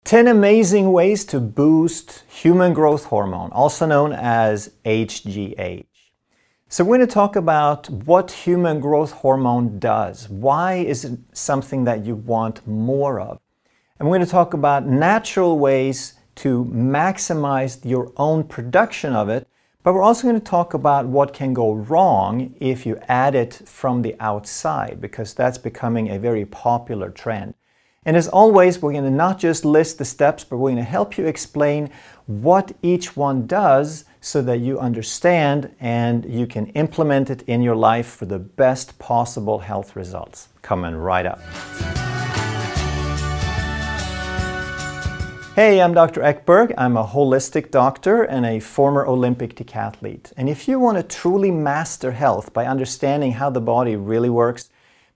10 amazing ways to boost human growth hormone, also known as HGH. So we're going to talk about what human growth hormone does. Why is it something that you want more of? And we're going to talk about natural ways to maximize your own production of it, but we're also going to talk about what can go wrong if you add it from the outside, because that's becoming a very popular trend. And as always, we're going to not just list the steps, but we're going to help you explain what each one does so that you understand and you can implement it in your life for the best possible health results. Coming right up. Hey, I'm Dr. Ekberg. I'm a holistic doctor and a former Olympic decathlete. And if you want to truly master health by understanding how the body really works,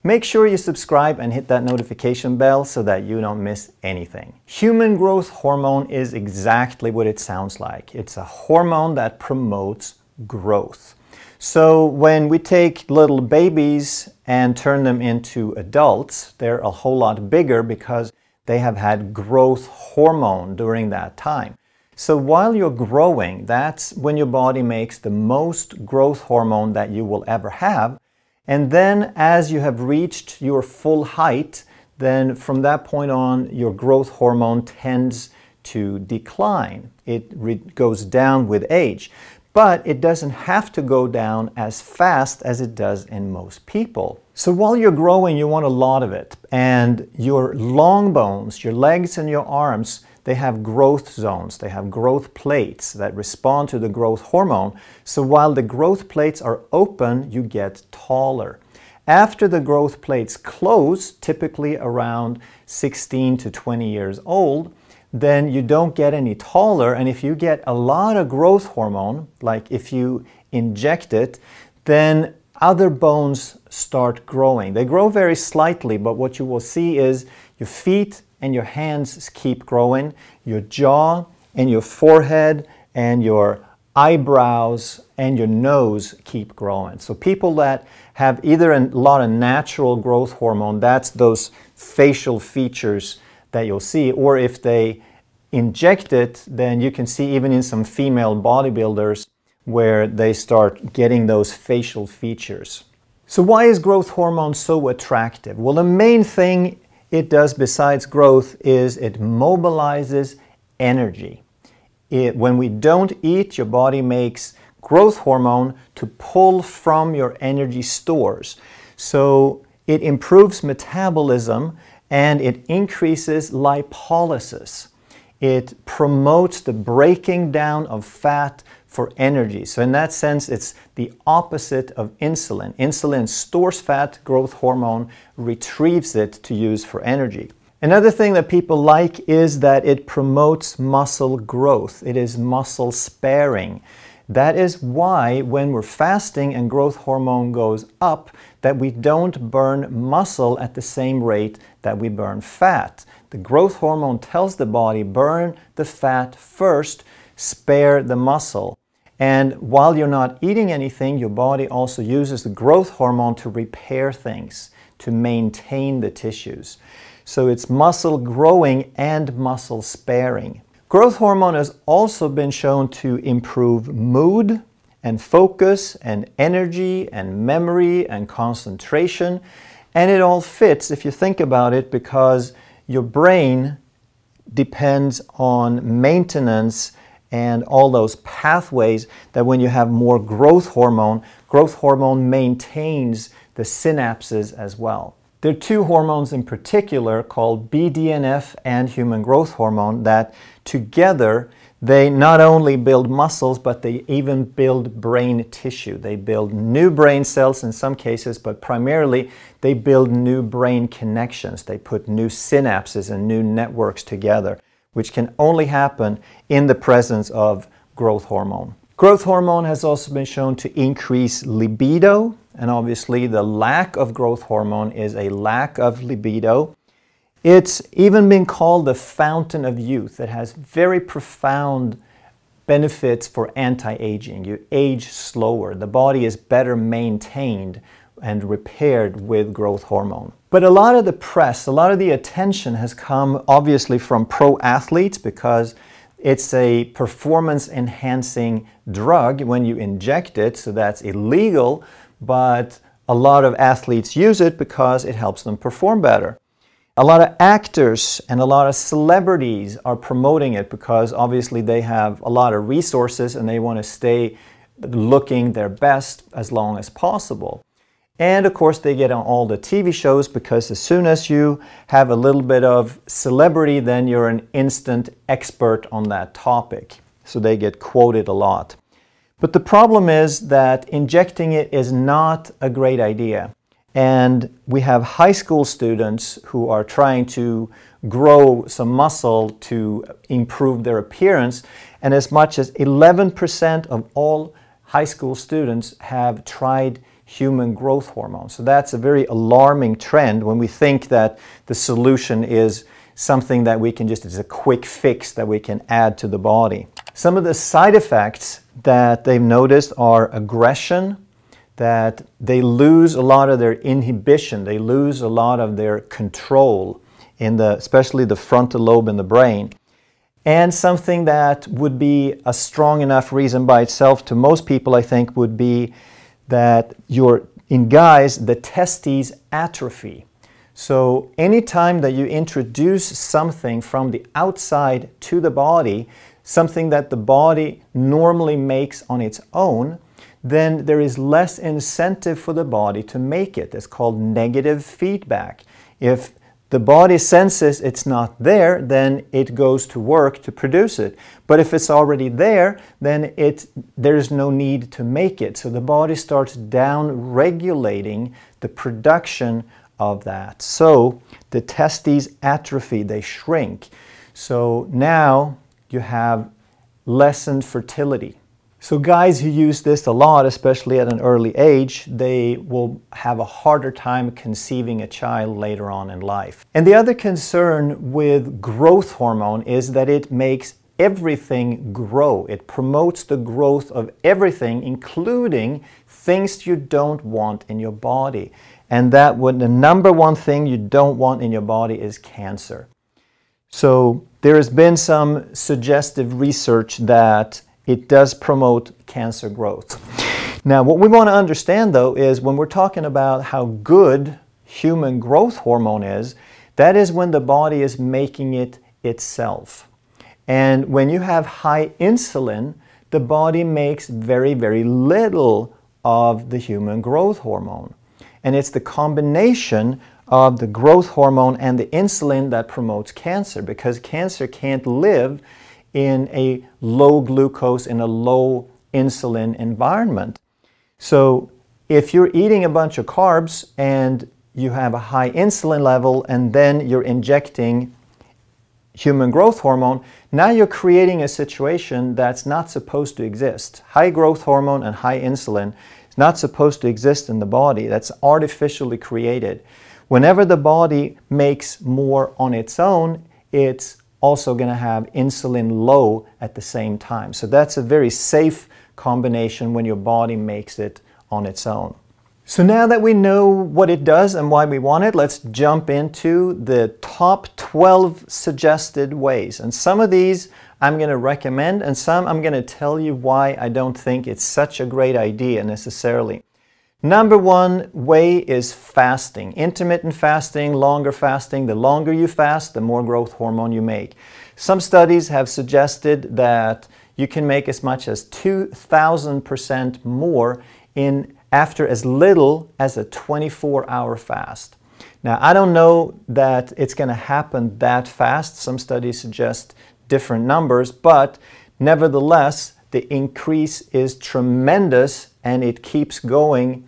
make sure you subscribe and hit that notification bell so that you don't miss anything. Human growth hormone is exactly what it sounds like. It's a hormone that promotes growth. So when we take little babies and turn them into adults, they're a whole lot bigger because they have had growth hormone during that time. So while you're growing, that's when your body makes the most growth hormone that you will ever have. And then as you have reached your full height, then from that point on, your growth hormone tends to decline. It goes down with age. But it doesn't have to go down as fast as it does in most people. So while you're growing, you want a lot of it. And your long bones, your legs and your arms, they have growth zones. They have growth plates that respond to the growth hormone. So while the growth plates are open, you get taller. After the growth plates close, typically around 16 to 20 years old, then you don't get any taller. And if you get a lot of growth hormone, like if you inject it, then other bones start growing. They grow very slightly, but what you will see is your feet and your hands keep growing, your jaw and your forehead and your eyebrows and your nose keep growing. So people that have either a lot of natural growth hormone, that's those facial features that you'll see, or if they inject it, then you can see even in some female bodybuilders where they start getting those facial features. So why is growth hormone so attractive? Well, the main thing it does besides growth is it mobilizes energy. When we don't eat, your body makes growth hormone to pull from your energy stores. So it improves metabolism and it increases lipolysis. It promotes the breaking down of fat for energy. So in that sense, it's the opposite of insulin. Insulin stores fat, growth hormone retrieves it to use for energy. Another thing that people like is that it promotes muscle growth. It is muscle sparing. That is why when we're fasting and growth hormone goes up, that we don't burn muscle at the same rate that we burn fat. The growth hormone tells the body, burn the fat first, spare the muscle. And while you're not eating anything, your body also uses the growth hormone to repair things, to maintain the tissues. So it's muscle growing and muscle sparing. Growth hormone has also been shown to improve mood and focus and energy and memory and concentration. And it all fits if you think about it, because your brain depends on maintenance and all those pathways that when you have more growth hormone maintains the synapses as well. There are two hormones in particular called BDNF and human growth hormone that together they not only build muscles, but they even build brain tissue. They build new brain cells in some cases, but primarily they build new brain connections. They put new synapses and new networks together, which can only happen in the presence of growth hormone. Growth hormone has also been shown to increase libido, and obviously the lack of growth hormone is a lack of libido. It's even been called the fountain of youth. It has very profound benefits for anti-aging. You age slower. The body is better maintained and repaired with growth hormone. But a lot of the press, a lot of the attention has come obviously from pro athletes because it's a performance enhancing drug when you inject it, so that's illegal, but a lot of athletes use it because it helps them perform better. A lot of actors and a lot of celebrities are promoting it because obviously they have a lot of resources and they want to stay looking their best as long as possible. And of course they get on all the TV shows because as soon as you have a little bit of celebrity, then you're an instant expert on that topic. So they get quoted a lot. But the problem is that injecting it is not a great idea. And we have high school students who are trying to grow some muscle to improve their appearance. And as much as 11% of all high school students have tried human growth hormone. So that's a very alarming trend when we think that the solution is something that we can just, it's a quick fix that we can add to the body. Some of the side effects that they've noticed are aggression, that they lose a lot of their inhibition, they lose a lot of their control in especially the frontal lobe in the brain. And something that would be a strong enough reason by itself to most people, I think, would be that in guys, the testes atrophy. So anytime that you introduce something from the outside to the body, something that the body normally makes on its own, then there is less incentive for the body to make it. It's called negative feedback. If the body senses it's not there, then it goes to work to produce it. But if it's already there, then there's no need to make it. So the body starts down-regulating the production of that. So the testes atrophy, they shrink. So now you have lessened fertility. So guys who use this a lot, especially at an early age, they will have a harder time conceiving a child later on in life. And the other concern with growth hormone is that it makes everything grow. It promotes the growth of everything, including things you don't want in your body. And the number one thing you don't want in your body is cancer. So there has been some suggestive research that it does promote cancer growth. Now, what we want to understand, though, is when we're talking about how good human growth hormone is, that is when the body is making it itself. And when you have high insulin, the body makes very, very little of the human growth hormone. And it's the combination of the growth hormone and the insulin that promotes cancer, because cancer can't live in a low glucose, in a low insulin environment. So if you're eating a bunch of carbs and you have a high insulin level and then you're injecting human growth hormone, now you're creating a situation that's not supposed to exist. High growth hormone and high insulin is not supposed to exist in the body. That's artificially created. Whenever the body makes more on its own, it's also going to have insulin low at the same time. So that's a very safe combination when your body makes it on its own. So now that we know what it does and why we want it, let's jump into the top 12 suggested ways. And some of these I'm going to recommend, and some I'm going to tell you why I don't think it's such a great idea necessarily. Number one way is fasting. Intermittent fasting, longer fasting. The longer you fast, the more growth hormone you make. Some studies have suggested that you can make as much as 2,000% more after as little as a 24-hour fast. Now, I don't know that it's going to happen that fast. Some studies suggest different numbers, but nevertheless, the increase is tremendous and it keeps going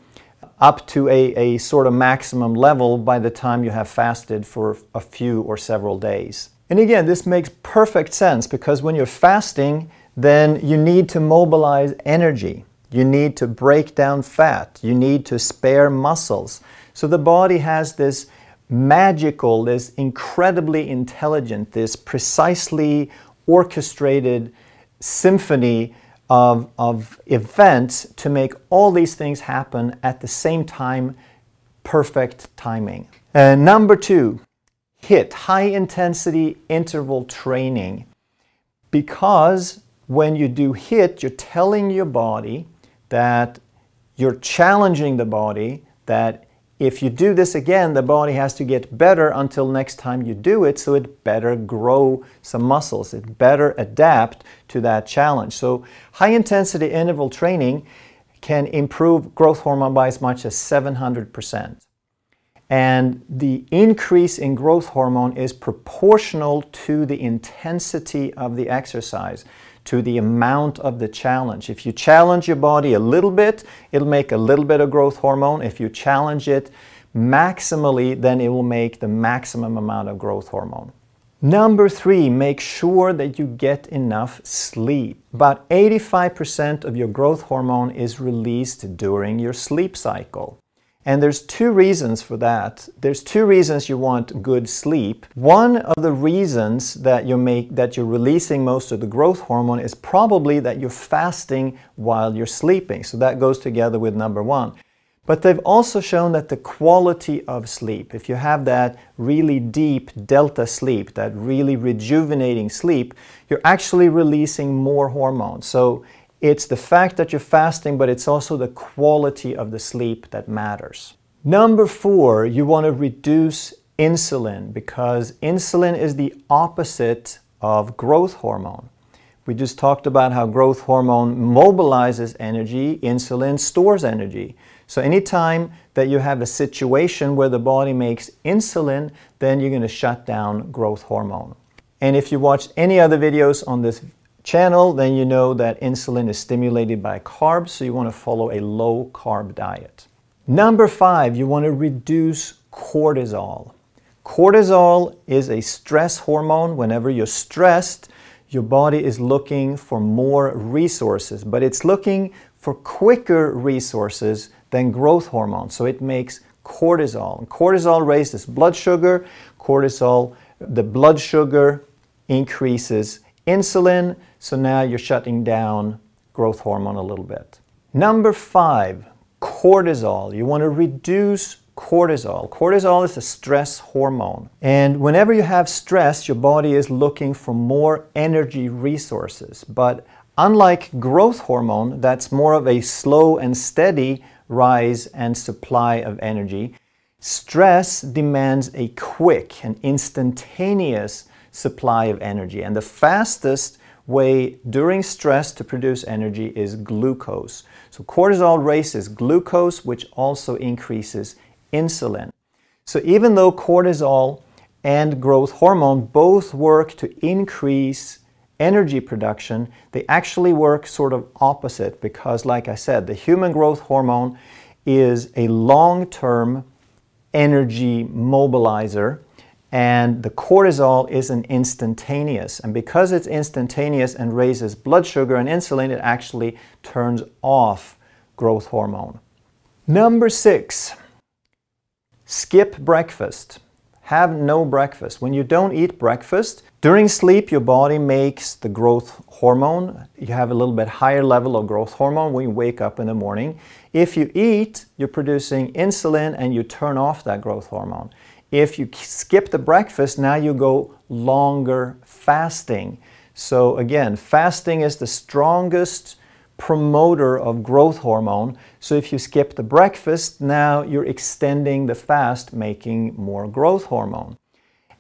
up to a sort of maximum level by the time you have fasted for a few or several days. And again, this makes perfect sense because when you're fasting, then you need to mobilize energy. You need to break down fat. You need to spare muscles. So the body has this magical, this incredibly intelligent, this precisely orchestrated symphony of events to make all these things happen at the same time, perfect timing. Number 2, HIIT, high intensity interval training. Because when you do HIIT, you're telling your body that you're challenging the body, that if you do this again, the body has to get better until next time you do it, so it better grow some muscles, it better adapt to that challenge. So high intensity interval training can improve growth hormone by as much as 700%. And the increase in growth hormone is proportional to the intensity of the exercise, to the amount of the challenge. If you challenge your body a little bit, it'll make a little bit of growth hormone. If you challenge it maximally, then it will make the maximum amount of growth hormone. Number 3, make sure that you get enough sleep. About 85% of your growth hormone is released during your sleep cycle. And there's 2 reasons for that. There's 2 reasons you want good sleep. One of the reasons that you're releasing most of the growth hormone is probably that you're fasting while you're sleeping. So that goes together with number 1. But they've also shown that the quality of sleep, if you have that really deep delta sleep, that really rejuvenating sleep, you're actually releasing more hormones. So it's the fact that you're fasting, but it's also the quality of the sleep that matters. Number 4, you want to reduce insulin, because insulin is the opposite of growth hormone. We just talked about how growth hormone mobilizes energy, insulin stores energy. So anytime that you have a situation where the body makes insulin, then you're going to shut down growth hormone. And if you watch any other videos on this channel, then you know that insulin is stimulated by carbs, so you want to follow a low carb diet. Number 5, you want to reduce cortisol. Cortisol is a stress hormone. Whenever you're stressed, your body is looking for more resources, but it's looking for quicker resources than growth hormone, so it makes cortisol. And cortisol raises blood sugar. The blood sugar increases insulin, so now you're shutting down growth hormone a little bit. Number 5, cortisol. You want to reduce cortisol. Cortisol is a stress hormone. And whenever you have stress, your body is looking for more energy resources. But unlike growth hormone, that's more of a slow and steady rise and supply of energy, stress demands a quick and instantaneous supply of energy. And the fastest way during stress to produce energy is glucose. So cortisol raises glucose, which also increases insulin. So even though cortisol and growth hormone both work to increase energy production, they actually work sort of opposite, because like I said, the human growth hormone is a long-term energy mobilizer, and the cortisol is an instantaneous. And because it's instantaneous and raises blood sugar and insulin, it actually turns off growth hormone. Number 6, skip breakfast. Have no breakfast. When you don't eat breakfast, during sleep your body makes the growth hormone. You have a little bit higher level of growth hormone when you wake up in the morning. If you eat, you're producing insulin and you turn off that growth hormone. If you skip the breakfast, now you go longer fasting. So again, fasting is the strongest promoter of growth hormone. So if you skip the breakfast, now you're extending the fast, making more growth hormone.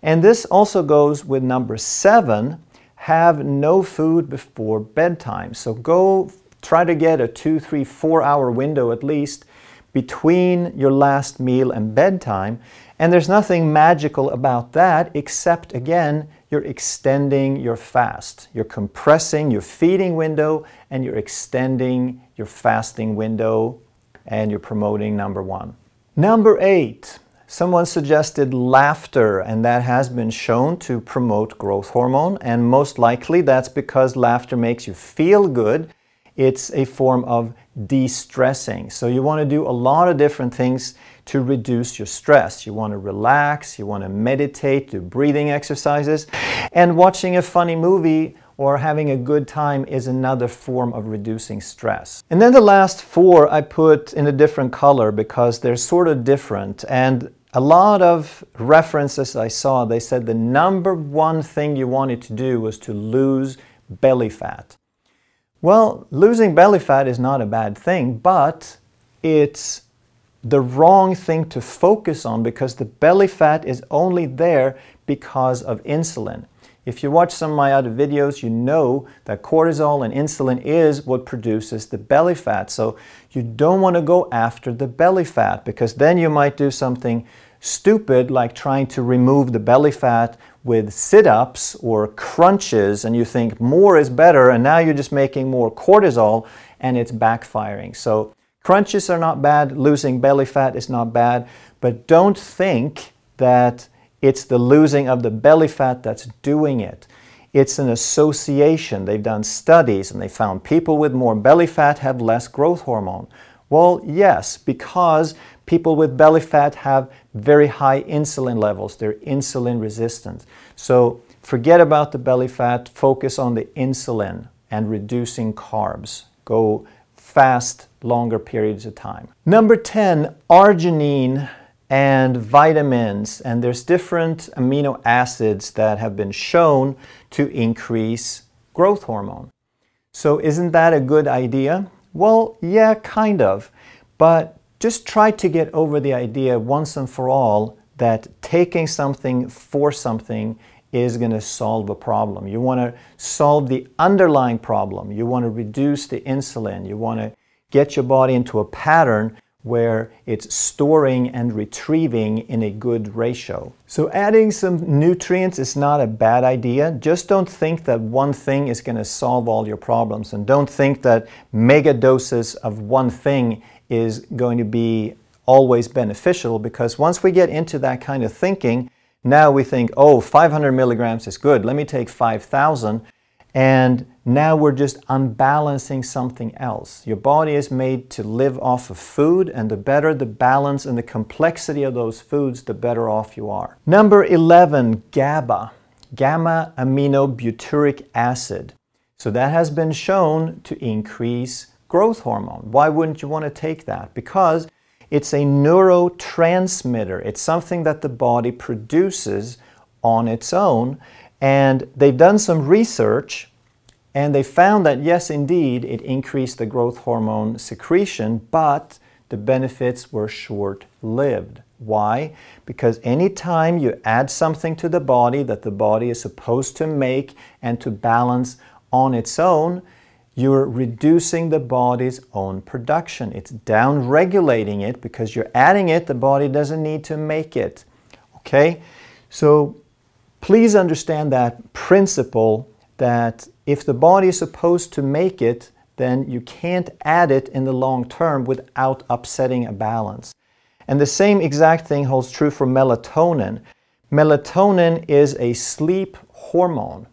And this also goes with number 7, have no food before bedtime. So go try to get a 2, 3, 4 hour window at least between your last meal and bedtime. And there's nothing magical about that, except again, you're extending your fast. You're compressing your feeding window and you're extending your fasting window, and you're promoting number 1. Number 8, someone suggested laughter, and that has been shown to promote growth hormone, and most likely that's because laughter makes you feel good. It's a form of de-stressing. So you want to do a lot of different things to reduce your stress. You want to relax, you want to meditate, do breathing exercises, and watching a funny movie or having a good time is another form of reducing stress. And then the last 4 I put in a different color because they're sort of different. And a lot of references I saw, they said the number 1 thing you wanted to do was to lose belly fat. Well, losing belly fat is not a bad thing, but it's the wrong thing to focus on because the belly fat is only there because of insulin. If you watch some of my other videos, you know that cortisol and insulin is what produces the belly fat. So you don't want to go after the belly fat because then you might do something stupid like trying to remove the belly fat with sit-ups or crunches, and you think more is better, and now you're just making more cortisol and it's backfiring. So crunches are not bad, losing belly fat is not bad, but don't think that it's the losing of the belly fat that's doing it. It's an association. They've done studies and they found people with more belly fat have less growth hormone. Well, yes, because people with belly fat have very high insulin levels. They're insulin resistant. So forget about the belly fat, focus on the insulin and reducing carbs. Go fast, longer periods of time. Number 10, arginine and vitamins. And there's different amino acids that have been shown to increase growth hormone. So isn't that a good idea? Well, yeah, kind of. But just try to get over the idea once and for all that taking something for something is going to solve a problem. You want to solve the underlying problem. You want to reduce the insulin. You want to get your body into a pattern where it's storing and retrieving in a good ratio. So adding some nutrients is not a bad idea. Just don't think that one thing is going to solve all your problems, and don't think that mega doses of one thing is going to be always beneficial, because once we get into that kind of thinking, now we think, oh, 500 milligrams is good, let me take 5,000, and now we're just unbalancing something else. Your body is made to live off of food, and the better the balance and the complexity of those foods, the better off you are. Number 11, GABA, Gamma-Aminobutyric acid. So that has been shown to increase growth hormone. Why wouldn't you want to take that? Because it's a neurotransmitter. It's something that the body produces on its own. And they've done some research and they found that yes, indeed, it increased the growth hormone secretion, but the benefits were short-lived. Why? Because anytime you add something to the body that the body is supposed to make and to balance on its own, you're reducing the body's own production. It's down-regulating it because you're adding it, the body doesn't need to make it. Okay? So please understand that principle that if the body is supposed to make it, then you can't add it in the long term without upsetting a balance. And the same exact thing holds true for melatonin. Melatonin is a sleep hormone,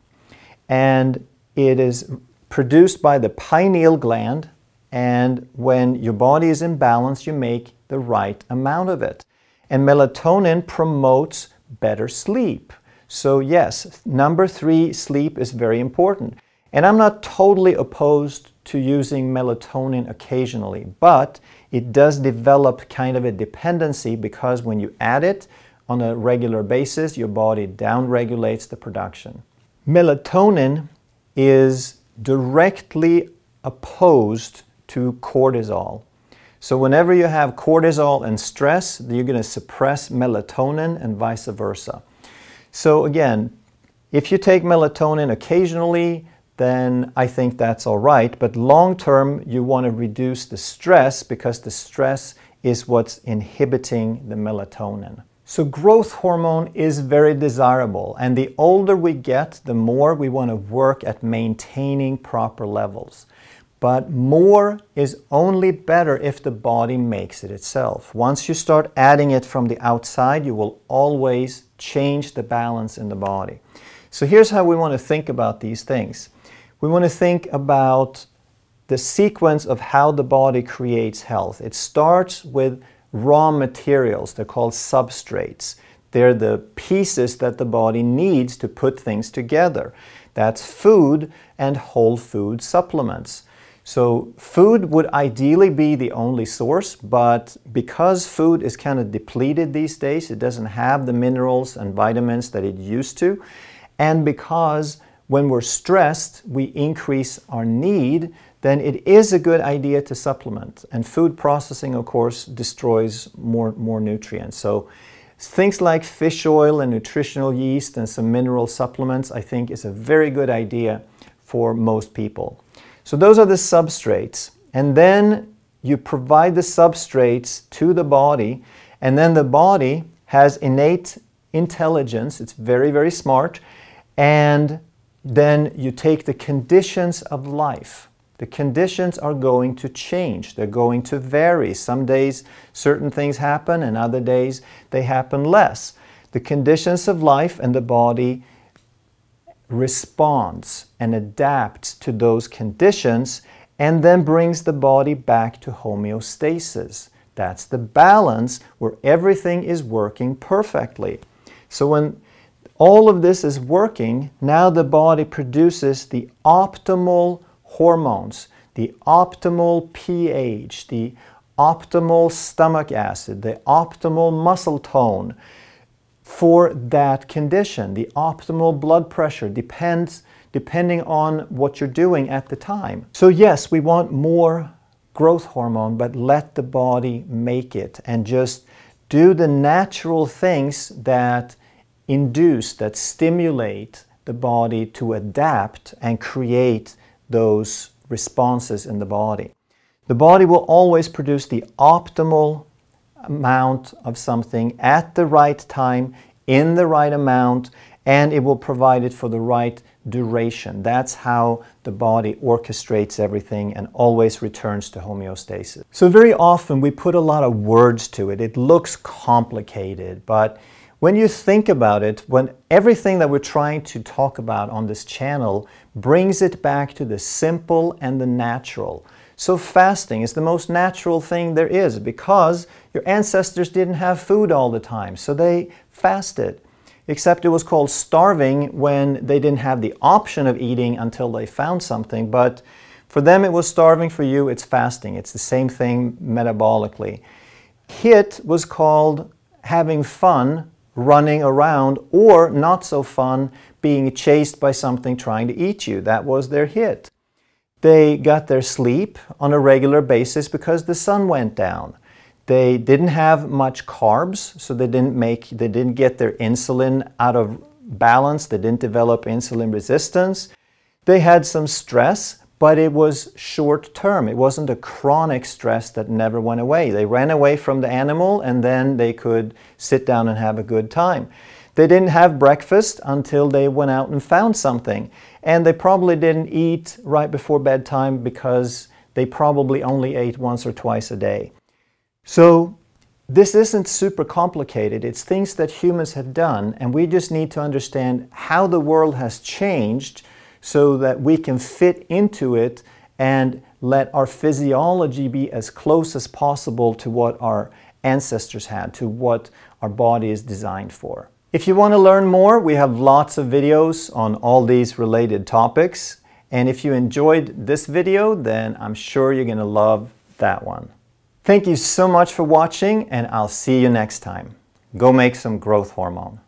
and it is produced by the pineal gland, and when your body is in balance, you make the right amount of it. And melatonin promotes better sleep. So yes, number 3, sleep is very important. And I'm not totally opposed to using melatonin occasionally, but it does develop kind of a dependency because when you add it on a regular basis, your body down-regulates the production. Melatonin is directly opposed to cortisol. So whenever you have cortisol and stress, you're going to suppress melatonin and vice versa. So again, if you take melatonin occasionally, then I think that's all right. But long term, you want to reduce the stress because the stress is what's inhibiting the melatonin. So growth hormone is very desirable, and the older we get, the more we want to work at maintaining proper levels. But more is only better if the body makes it itself. Once you start adding it from the outside, you will always change the balance in the body. So here's how we want to think about these things. We want to think about the sequence of how the body creates health. It starts with raw materials. They're called substrates. They're the pieces that the body needs to put things together. That's food and whole food supplements. So food would ideally be the only source, but because food is kind of depleted these days, it doesn't have the minerals and vitamins that it used to, and because when we're stressed, we increase our need, then it is a good idea to supplement. And food processing, of course, destroys more nutrients. So things like fish oil and nutritional yeast and some mineral supplements, I think, is a very good idea for most people. So those are the substrates. And then you provide the substrates to the body, and then the body has innate intelligence. It's very, very smart. And then you take the conditions of life. The conditions are going to change. They're going to vary. Some days certain things happen and other days they happen less. The conditions of life and the body responds and adapts to those conditions and then brings the body back to homeostasis. That's the balance where everything is working perfectly. So when all of this is working, now the body produces the optimal hormones, the optimal pH, the optimal stomach acid, the optimal muscle tone for that condition. The optimal blood pressure depending on what you're doing at the time. So yes, we want more growth hormone, but let the body make it and just do the natural things that induce, that stimulate the body to adapt and create those responses in the body. The body will always produce the optimal amount of something at the right time, in the right amount, and it will provide it for the right duration. That's how the body orchestrates everything and always returns to homeostasis. So very often we put a lot of words to it. It looks complicated, but when you think about it, when everything that we're trying to talk about on this channel brings it back to the simple and the natural. So fasting is the most natural thing there is because your ancestors didn't have food all the time, so they fasted. Except it was called starving when they didn't have the option of eating until they found something. But for them it was starving, for you it's fasting. It's the same thing metabolically. HIIT was called having fun, running around, or not so fun, being chased by something trying to eat you. That was their HIIT. They got their sleep on a regular basis because the sun went down. They didn't have much carbs, so they didn't get their insulin out of balance. They didn't develop insulin resistance. They had some stress, but it was short term. It wasn't a chronic stress that never went away. They ran away from the animal and then they could sit down and have a good time. They didn't have breakfast until they went out and found something. And they probably didn't eat right before bedtime because they probably only ate once or twice a day. So this isn't super complicated. It's things that humans have done, and we just need to understand how the world has changed so that we can fit into it and let our physiology be as close as possible to what our ancestors had, to what our body is designed for. If you want to learn more, we have lots of videos on all these related topics. And if you enjoyed this video, then I'm sure you're going to love that one. Thank you so much for watching, and I'll see you next time. Go make some growth hormone.